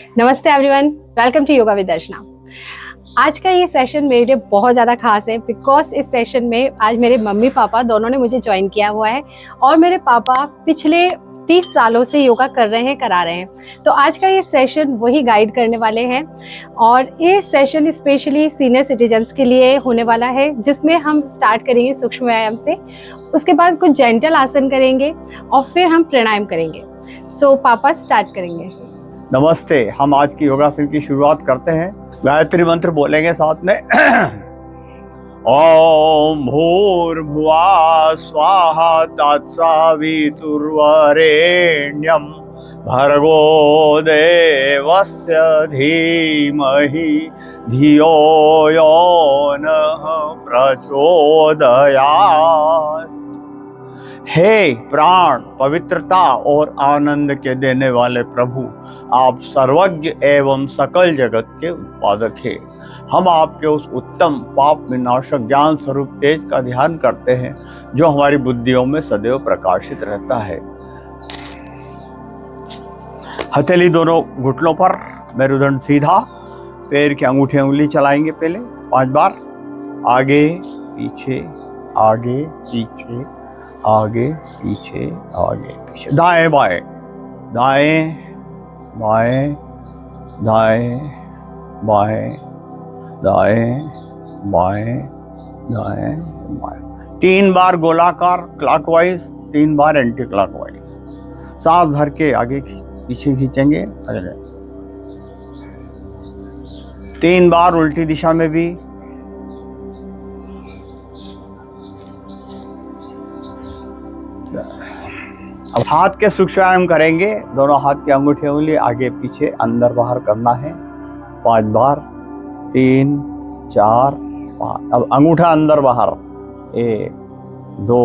नमस्ते everyone, welcome to yoga with Darshana. आज का ये सेशन मेरे लिए बहुत ज़्यादा खास है बिकॉज इस सेशन में आज मेरे मम्मी पापा दोनों ने मुझे ज्वाइन किया हुआ है और मेरे पापा पिछले 30 सालों से योगा कर रहे हैं, करा रहे हैं। तो आज का ये सेशन वही गाइड करने वाले हैं और ये सेशन स्पेशली सीनियर सिटीजन्स के लिए होने वाला है, जिसमें हम स्टार्ट करेंगे सूक्ष्म व्यायाम से, उसके बाद कुछ जेंटल आसन करेंगे और फिर हम प्राणायाम करेंगे। सो पापा स्टार्ट करेंगे। नमस्ते। हम आज की योगासन की शुरुआत करते हैं। गायत्री मंत्र बोलेंगे साथ में। ओम भूर्भुवः स्वाहा तत्सवितुर्वरेण्यं भर्गो देवस्य धीमहि धियो यो नः प्रचोदयात्। हे प्राण, पवित्रता और आनंद के देने वाले प्रभु, आप सर्वज्ञ एवं सकल जगत के उत्पादक हैं। हम आपके उस उत्तम पाप विनाशक ज्ञान स्वरूप तेज का ध्यान करते हैं जो हमारी बुद्धियों में सदैव प्रकाशित रहता है। हथेली दोनों घुटनों पर, मेरुदंड सीधा, पैर की अंगूठे उंगली चलाएंगे पहले 5 बार, आगे पीछे आगे पीछे आगे पीछे आगे पीछे, दाएं बाएं दाएं बाएं दाएं बाएं दाएं बाएं दाएं बाएं। 3 बार गोलाकार क्लॉकवाइज, 3 बार एंटी क्लॉकवाइज। सांस भर के आगे पीछे खींचेंगे। 3 बार उल्टी दिशा में भी। अब हाथ के सूक्ष्म व्यायाम करेंगे। दोनों हाथ की अंगूठे उंगली आगे पीछे अंदर बाहर करना है 5 बार। 3 4 5। अब अंगूठा अंदर बाहर, 1 2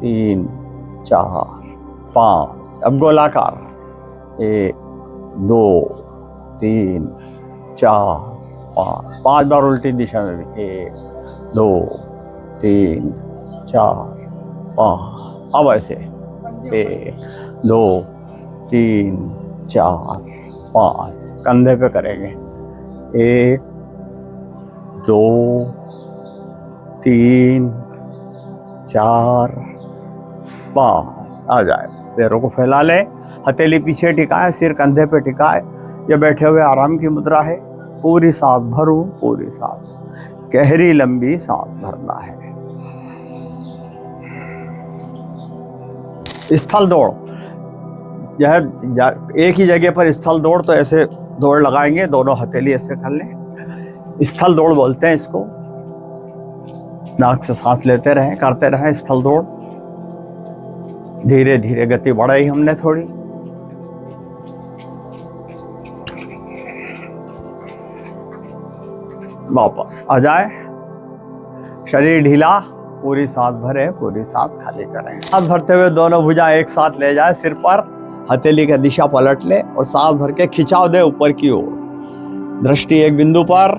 3 4 5। अब गोलाकार, 1 2 3 4 5। 5 बार उल्टी दिशा में भी, 1 2 3 4 5। अब ऐसे 1 2 3 4 5। कंधे पे करेंगे, 1 2 3 4 5। आ जाए, पैरों को फैला ले, हथेली पीछे टिकाए, सिर कंधे पे टिकाए। ये बैठे हुए आराम की मुद्रा है। पूरी सांस भरूं, पूरी सांस, गहरी लंबी सांस भरना है। स्थल दौड़, यह एक ही जगह पर स्थल दौड़, तो ऐसे दौड़ लगाएंगे, दोनों हथेली ऐसे कर लें। स्थल दौड़ बोलते हैं इसको। नाक से सांस लेते रहें, करते रहें स्थल दौड़। धीरे धीरे गति बढ़ाई हमने थोड़ी। वापस आ जाए, शरीर ढीला, पूरी सांस भरे, पूरी सांस खाली करें। सांस भरते हुए दोनों भुजा एक साथ ले जाए सिर पर, हथेली का दिशा पलट ले और सांस भर के खिंचाव दे ऊपर की ओर। दृष्टि एक बिंदु पर,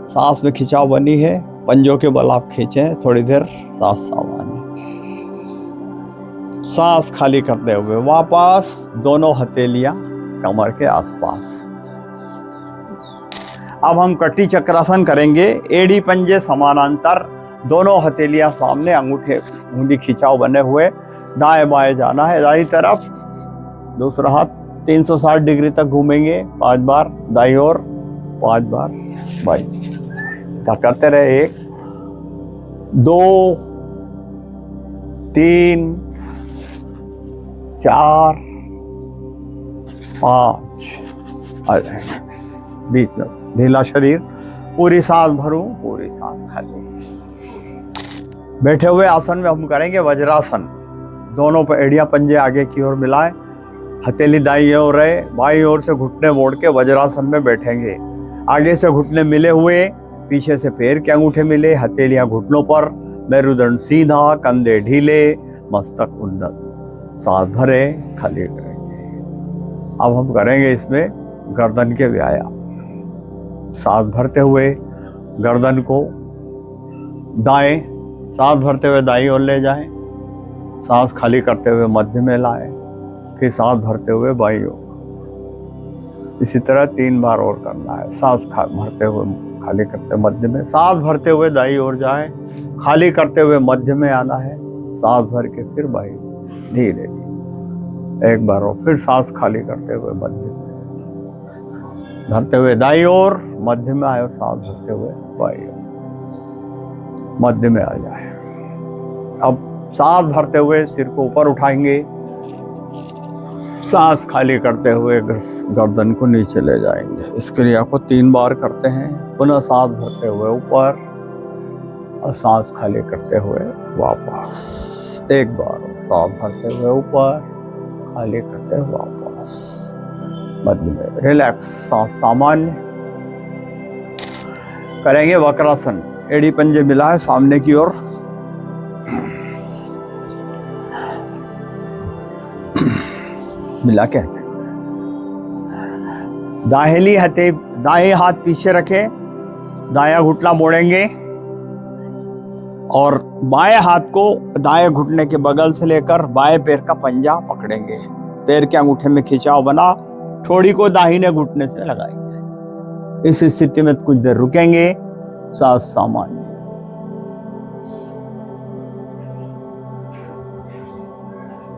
सांस में खिंचाव बनी है, पंजों के बल आप खींचें थोड़ी देर, सांस सामान्य। सांस खाली करते हुए वापस दोनों हथेलियां कमर के आसपास। अब हम कटी चक्रासन करेंगे। एड़ी पंजे समानांतर, दोनों हथेलियां सामने, अंगूठे उंगली खिंचाव बने हुए, दाएं बाएं जाना है। दाईं तरफ दूसरा हाथ 360 डिग्री तक घूमेंगे 5 बार, दाईं ओर 5 बार बाईं। करते रहे, 1 2 3 4 5। बीच में ढीला शरीर, पूरी सांस भरूं, पूरी सांस खाली। बैठे हुए आसन में हम करेंगे वज्रासन। दोनों पर एड़ियां पंजे आगे की ओर मिलाएं, हथेली दाईं ओर रहे, बाईं ओर से घुटने मोड़ के वज्रासन में बैठेंगे। आगे से घुटने मिले हुए, पीछे से पैर के अंगूठे मिले, हथेलियां घुटनों पर, मेरुदंड सीधा, कंधे ढीले, मस्तक उन्नत। सांस भरे, खाली करेंगे। अब हम करेंगे इसमें गर्दन के व्यायाम। सांस भरते हुए गर्दन को दाएं, सांस भरते हुए दाईं ओर ले जाएं, सांस खाली करते हुए मध्य में लाएं, फिर सांस भरते हुए बाईं ओर। इसी तरह 3 बार और करना है। सांस भरते हुए खाली करते हुए मध्य में, सांस भरते हुए दाई ओर जाए, खाली करते हुए मध्य में आना है, सांस भर के फिर बाई, धीरे धीरे 1 बार और फिर सांस खाली करते हुए मध्य में, भरते हुए दाई ओर, मध्य में आए और सांस भरते हुए बाई ओर, मध्य में आ जाए। अब सांस भरते हुए सिर को ऊपर उठाएंगे, सांस खाली करते हुए गर्दन को नीचे ले जाएंगे। इस क्रिया को 3 बार करते हैं। पुनः सांस भरते हुए ऊपर और सांस खाली करते हुए वापस। 1 बार सांस भरते हुए ऊपर, खाली करते हुए वापस, मध्य में रिलैक्स, सांस सामान्य। करेंगे वक्रासन, एड़ी पंजे मिला है सामने की ओर, मिला के दाएं हाथ पीछे रखे, दायां घुटना मोड़ेंगे और बाएं हाथ को दाएं घुटने के बगल से लेकर बाएं पैर का पंजा पकड़ेंगे। पैर के अंगूठे में खिंचाव बना, ठोड़ी को दाहिने घुटने से लगाएंगे। इस स्थिति में कुछ देर रुकेंगे। सांस सामान्य,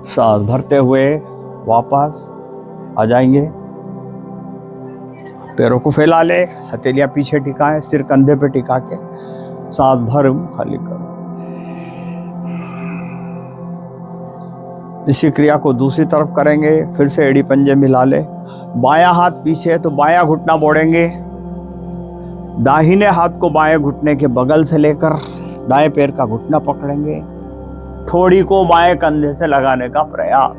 सांस भरते हुए वापस आ जाएंगे। पैरों को फैला ले, हथेलियां पीछे टिकाएं, सिर कंधे पे टिका के सांस भर खाली करो। इसी क्रिया को दूसरी तरफ करेंगे। फिर से एड़ी पंजे मिला ले, बायां हाथ पीछे है तो बायां घुटना मोड़ेंगे, दाहिने हाथ को बाएं घुटने के बगल से लेकर दाएं पैर का घुटना पकड़ेंगे, ठोड़ी को बाएं कंधे से लगाने का प्रयास।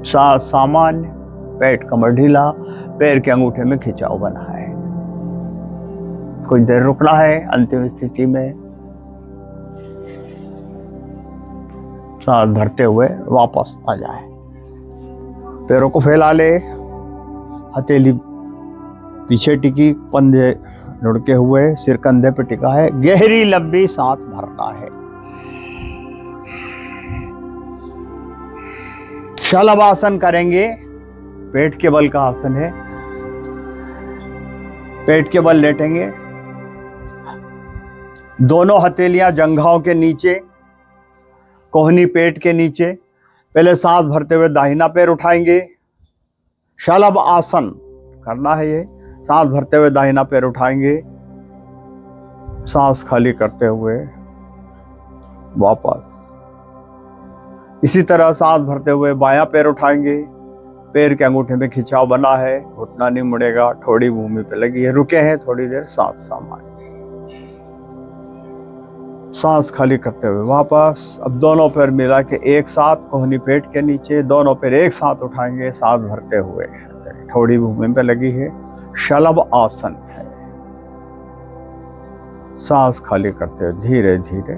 सांस सामान्य, पेट कमर ढीला, पैर के अंगूठे में खिंचाव बना है। कुछ देर रुकना है। अंतिम स्थिति में सांस भरते हुए वापस आ जाए। पैरों को फैला ले, हथेली पीछे टिकी, पंजे लुढ़के हुए, सिर कंधे पे टिका है। गहरी लंबी सांस भरना है। शलभासन करेंगे। पेट के बल का आसन है। पेट के बल लेटेंगे, दोनों हथेलियां जंघाओं के नीचे, कोहनी पेट के नीचे। पहले सांस भरते हुए दाहिना पैर उठाएंगे। शलभ आसन करना है ये। सांस भरते हुए दाहिना पैर उठाएंगे, सांस खाली करते हुए वापस। इसी तरह सांस भरते हुए बायां पैर उठाएंगे, पैर के अंगूठे में खिंचाव बना है, घुटना नहीं मुड़ेगा, ठोड़ी भूमि पे लगी है। रुके हैं थोड़ी देर, सांस सामान्य, सांस खाली करते हुए वापस। अब दोनों पैर मिला के एक साथ कोहनी पेट के नीचे, दोनों पैर एक साथ उठाएंगे, सांस भरते हुए, ठोड़ी भूमि पे लगी है। शलभ आसन है। सांस खाली करते हुए धीरे धीरे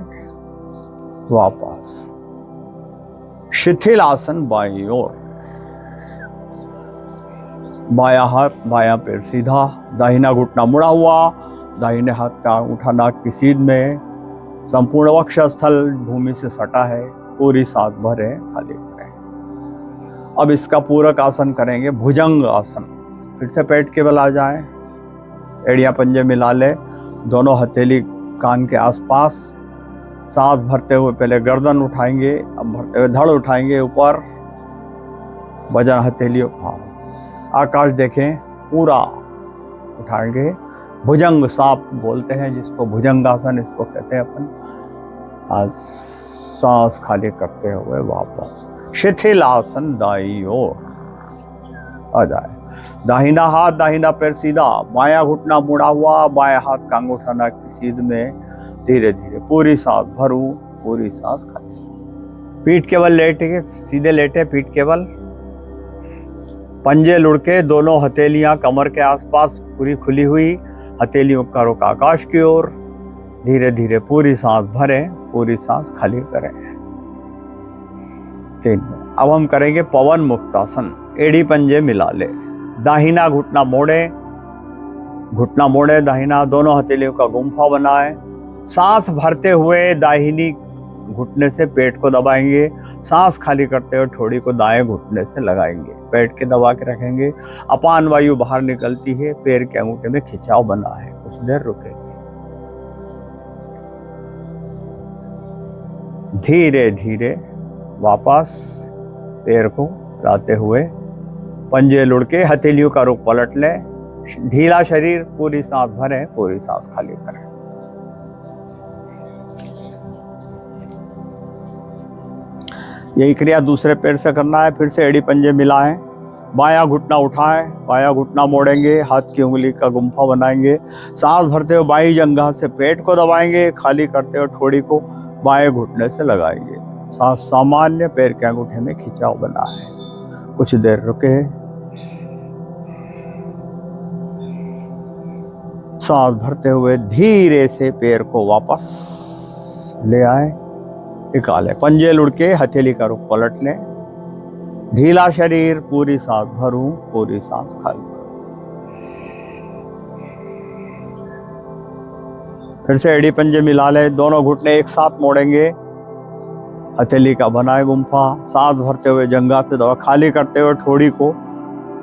वापस। शिथिल आसन बाईं ओर, बायां हाथ बायां पैर सीधा, दाहिना घुटना मुड़ा हुआ, दाहिने हाथ का अंगूठा नाक की सीध में, संपूर्ण वक्षस्थल भूमि से सटा है। पूरी सांस भरे, खाली करें। अब इसका पूरक आसन करेंगे, भुजंग आसन। फिर से पेट के बल आ जाए, एड़ियां पंजे मिला ले, दोनों हथेली कान के आसपास। सांस भरते हुए पहले गर्दन उठाएंगे, अब भरते हुए धड़ उठाएंगे ऊपर, वजन हथेलियों, आकाश देखें, पूरा उठाएंगे। भुजंग सांप बोलते हैं जिसको, भुजंगासन इसको कहते हैं अपन। आज सांस खाली करते हुए वापस। शिथिल आसन दाईं ओर आ जाए। दाहिना हाथ दाहिना पैर सीधा, बायां घुटना मुड़ा हुआ, बायां हाथ का अंगूठा नाक की सीध में। धीरे धीरे पूरी सांस भरूं, पूरी सांस खाली। पीठ के बल लेटे, सीधे लेटे, पीठ के बल, पंजे लुढ़के, दोनों हथेलियां कमर के आसपास पूरी खुली हुई, हथेलियों का रुख आकाश की ओर। धीरे धीरे पूरी सांस भरें, पूरी सांस खाली करें। 3 अब हम करेंगे पवन मुक्तासन। एड़ी पंजे मिला ले, दाहिना घुटना मोड़े दाहिना, दोनों हथेलियों का गुम्फा बनाए। सांस भरते हुए दाहिनी घुटने से पेट को दबाएंगे, सांस खाली करते हुए ठोड़ी को दाएं घुटने से लगाएंगे, पेट के दबा के रखेंगे। अपान वायु बाहर निकलती है, पैर के अंगूठे में खिंचाव बना है, कुछ देर रुकेंगे। धीरे धीरे वापस पैर को लाते हुए पंजे लुढ़के हथेलियों का रुख पलट लें, ढीला शरीर, पूरी सांस भरें, पूरी सांस खाली करें। यही क्रिया दूसरे पैर से करना है। फिर से एड़ी पंजे मिलाएं, बायां घुटना उठाएं, बायां घुटना मोड़ेंगे, हाथ की उंगली का गुम्फा बनाएंगे, सांस भरते हुए बाईं जंघा से पेट को दबाएंगे, खाली करते हुए ठोड़ी को बाएं घुटने से लगाएंगे। सांस सामान्य, पैर के अंगूठे में खिंचाव बना है। कुछ देर रुके, सांस भरते हुए धीरे से पैर को वापस ले आए, निकालें, पंजे लुढ़के हथेली का रुख पलट लें, ढीला शरीर, पूरी सांस भरूं, पूरी सांस खाली करूं। फिर से एड़ी पंजे मिला लें, दोनों घुटने एक साथ मोड़ेंगे, हथेली का बनाए गुम्फा, सांस भरते हुए जंघा से दबा, खाली करते हुए ठोड़ी को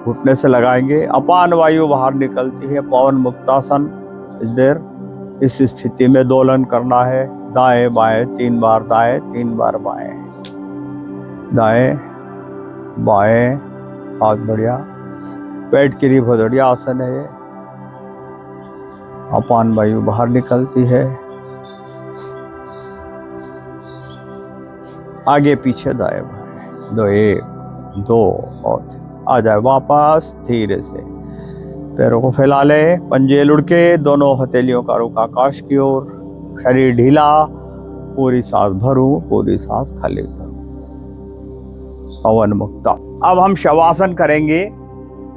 घुटने से लगाएंगे। अपान वायु बाहर निकलती है, पवन मुक्तासन। इस देर इस स्थिति में दोलन करना है, दाएं बाएं, 3 बार दाएं, 3 बार बाएं, दाएं बाएं, हाथ बढ़िया, पेट के लिए बहुत बढ़िया आसन है ये। अपान वायु बाहर निकलती है, आगे पीछे दाएं बाएं, 2 1 2 और 3, आ जाए वापस। धीरे से पैरों को फैला ले, पंजे लुढ़के, दोनों हथेलियों का रुख आकाश की ओर, शरीर ढीला, पूरी सांस भरूं, पूरी सांस खाली करूं, पवन मुक्ता। अब हम शवासन करेंगे।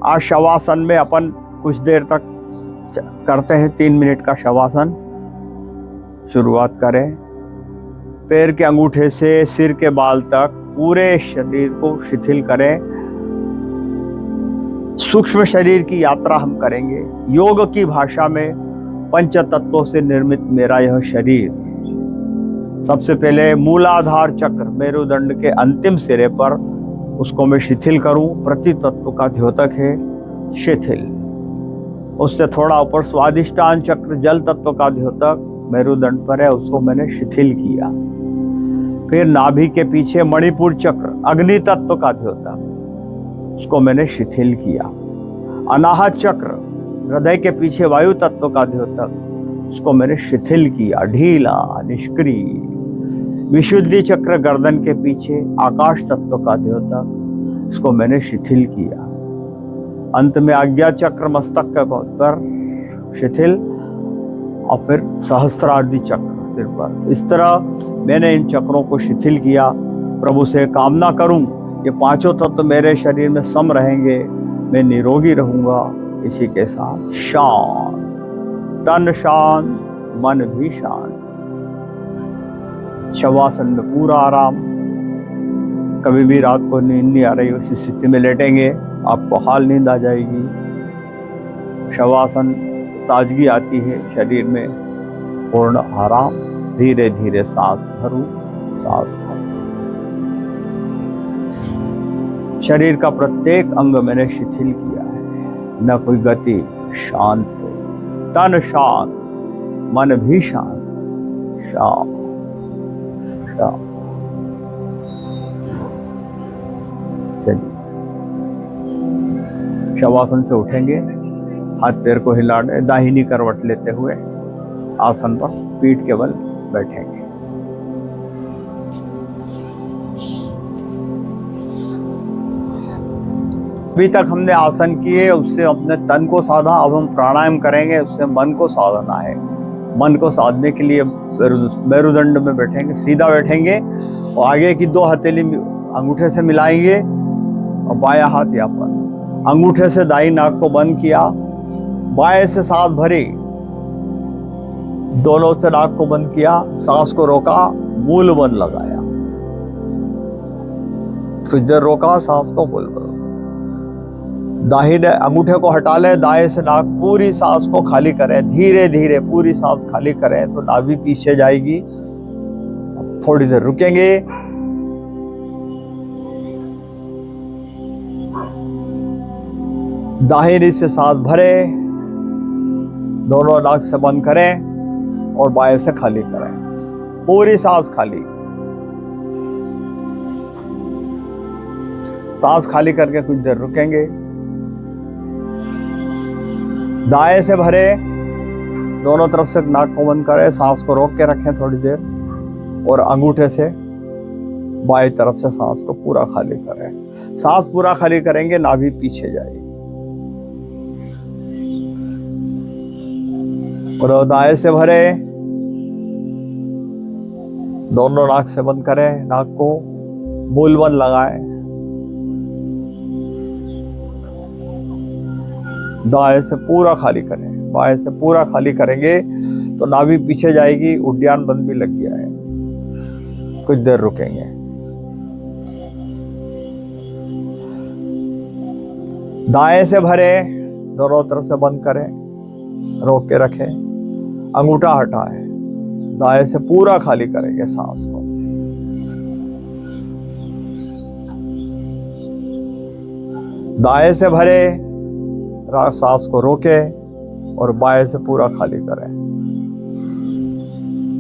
आज शवासन में अपन कुछ देर तक करते हैं, 3 मिनट का शवासन। शुरुआत करें, पैर के अंगूठे से सिर के बाल तक पूरे शरीर को शिथिल करें। सूक्ष्म शरीर की यात्रा हम करेंगे। योग की भाषा में पंच तत्वों से निर्मित मेरा यह शरीर, सबसे पहले मूलाधार चक्र मेरुदंड के अंतिम सिरे पर, उसको मैं शिथिल करूं। प्रति तत्व का द्योतक है शिथिल। उससे थोड़ा ऊपर स्वादिष्टान चक्र जल तत्व का द्योतक मेरुदंड पर है, उसको मैंने शिथिल किया। फिर नाभि के पीछे मणिपुर चक्र अग्नि तत्व का द्योतक, उसको मैंने शिथिल किया। अनाहत चक्र हृदय के पीछे वायु तत्व का द्योतक, उसको मैंने शिथिल किया, ढीला, निष्क्रिय। विशुद्धि चक्र गर्दन के पीछे आकाश तत्व का द्योतक, इसको मैंने शिथिल किया। अंत में आज्ञा चक्र मस्तक के पर शिथिल, और फिर सहस्त्रार्धी चक्र सिर पर। इस तरह मैंने इन चक्रों को शिथिल किया। प्रभु से कामना करूं ये पांचों तत्व मेरे शरीर में सम रहेंगे, मैं निरोगी रहूंगा। इसी के साथ शांत, तन शांत, मन भी शांत। शवासन में पूरा आराम। कभी भी रात को नींद नहीं आ रही, उसी स्थिति में लेटेंगे, आपको हाल नींद आ जाएगी। शवासन से ताजगी आती है शरीर में, पूर्ण आराम। धीरे धीरे सांस भरूं, सांस खाऊं। शरीर का प्रत्येक अंग मैंने शिथिल किया है, न कोई गति, शांत है। तन शांत, मन भी शांत, शांत शांत। चलिए शवासन से उठेंगे, हाथ पैर को हिलाने, दाहिनी करवट लेते हुए आसन पर पीठ के बल बैठेंगे। अभी तक हमने आसन किए, उससे अपने तन को साधा। अब हम प्राणायाम करेंगे, उससे मन को साधना है। मन को साधने के लिए मेरुदंड में बैठेंगे, सीधा बैठेंगे और आगे की 2 हथेली अंगूठे से मिलाएंगे और बाया हाथ यहाँ पर। अंगूठे से दाई नाक को बंद किया, बाएं से सांस भरी, दोनों से नाक को बंद किया, सांस को रोका, मूल बंद लगाया। कुछ देर रोका, सांस को मूल बंद। दाहिने अंगूठे को हटा ले, दाएं से नाक, पूरी सांस को खाली करें। धीरे धीरे पूरी सांस खाली करें तो नाभि पीछे जाएगी, थोड़ी देर रुकेंगे। दाहिनी से सांस भरे, दोनों नाक से बंद करें और बाएं से खाली करें। पूरी सांस खाली। सांस खाली करके कुछ देर रुकेंगे। दाएं से भरे, दोनों तरफ से नाक को बंद करें, सांस को रोक के रखें थोड़ी देर और अंगूठे से बाएं तरफ से सांस को पूरा खाली करें। सांस पूरा खाली करेंगे, नाभि पीछे जाएगी। और दाएं से भरे, दोनों नाक से बंद करें, नाक को मूल बंद लगाएं। दाएं से पूरा खाली करें, बाएं से पूरा खाली करेंगे तो नाभि पीछे जाएगी। उद्यान बंद भी लग गया है। कुछ देर रुकेंगे। दाएं से भरे, दोनों तरफ से बंद करें, रोक के रखें, अंगूठा हटाएं। दाएं से पूरा खाली करेंगे सांस को। दाएं से भरे, सांस को रोके और बाएं से पूरा खाली करें।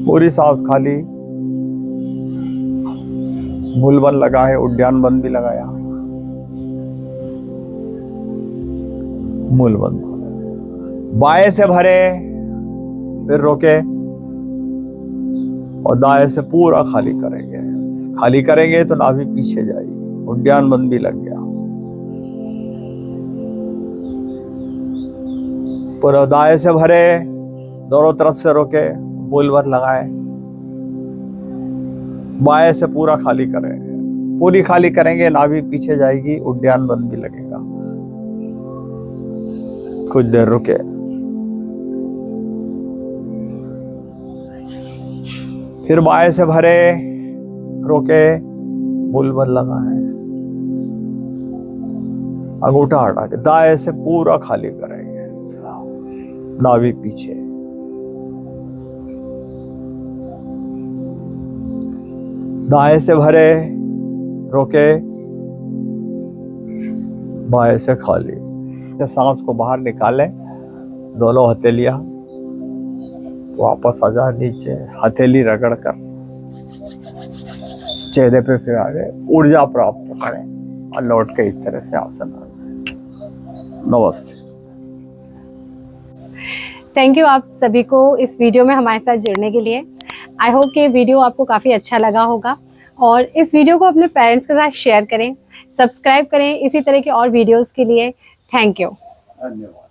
पूरी सांस खाली। मूल बंद लगा है, उद्यान बंद भी लगाया। मूल बंद खोले। बाएं से भरे, फिर रोके और दाएं से पूरा खाली करेंगे। खाली करेंगे तो नाभि पीछे जाएगी। उद्यान बंद भी लग गया। पूरा दाएं से भरे, दोनों तरफ से रोके, मूल बंद लगाए। बाएं से पूरा खाली करें। पूरी खाली करेंगे, नाभि पीछे जाएगी। उद्यान बंद भी लगेगा। कुछ देर रुके। फिर बाएं से भरे, रोके, मूल बंद लगाए, अंगूठा हटा के दाएं से पूरा खाली करेंगे। नाभि पीछे। दाएं से भरे, रोके, बाएं से खाली। सांस को बाहर निकालें। दोनों हथेलियां वापस आ जाए नीचे। हथेली रगड़ कर चेहरे पे फिर आगे ऊर्जा प्राप्त करें और लौट के इस तरह से आसन आ जाए। नमस्ते। थैंक यू आप सभी को इस वीडियो में हमारे साथ जुड़ने के लिए। आई होप कि वीडियो आपको काफ़ी अच्छा लगा होगा और इस वीडियो को अपने पेरेंट्स के साथ शेयर करें, सब्सक्राइब करें इसी तरह के और वीडियोस के लिए। Thank you. धन्यवाद।